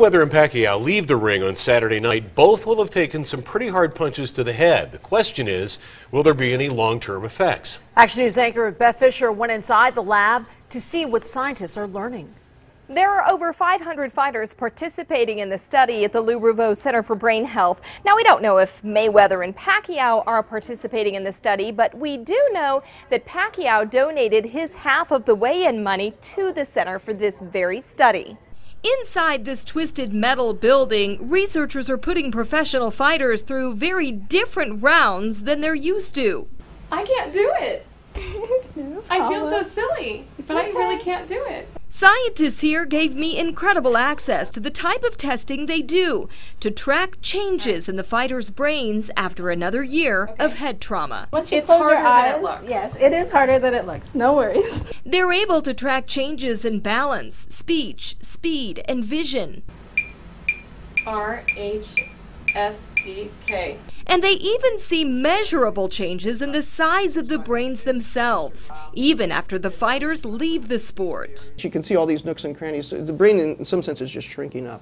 Mayweather and Pacquiao leave the ring on Saturday night. Both will have taken some pretty hard punches to the head. The question is, will there be any long-term effects? Action News anchor Beth Fisher went inside the lab to see what scientists are learning. There are over 500 fighters participating in the study at the Lou Rouveau Center for Brain Health. Now, we don't know if Mayweather and Pacquiao are participating in the study, but we do know that Pacquiao donated his half of the weigh-in money to the center for this very study. Inside this twisted metal building, researchers are putting professional fighters through very different rounds than they're used to. I can't do it. I feel so silly, but I really can't do it. Scientists here gave me incredible access to the type of testing they do to track changes in the fighters' brains after another year of head trauma. Once you close your eyes, yes, it is harder than it looks. No worries. They're able to track changes in balance, speech, speed, and vision. RHSDK. And they even see measurable changes in the size of the brains themselves, even after the fighters leave the sport. You can see all these nooks and crannies. The brain, in some sense, is just shrinking up.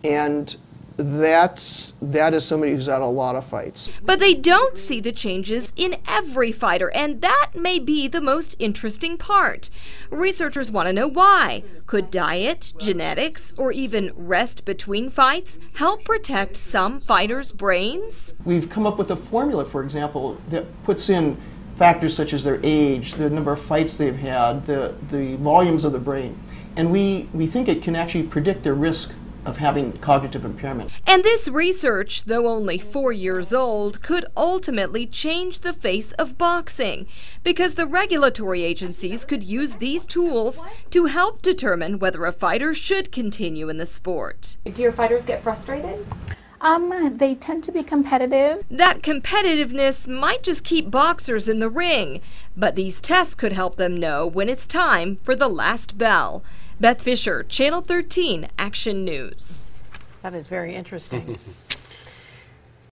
And that is somebody who's had a lot of fights. But they don't see the changes in every fighter, and that may be the most interesting part. Researchers want to know why. Could diet, genetics, or even rest between fights help protect some fighters' brains? We've come up with a formula, for example, that puts in factors such as their age, the number of fights they've had, the volumes of the brain. And we think it can actually predict their risk of having cognitive impairment. And this research, though only 4 years old, could ultimately change the face of boxing, because the regulatory agencies could use these tools to help determine whether a fighter should continue in the sport. Do your fighters get frustrated? They tend to be competitive. That competitiveness might just keep boxers in the ring, but these tests could help them know when it's time for the last bell. Beth Fisher, Channel 13, Action News. That is very interesting.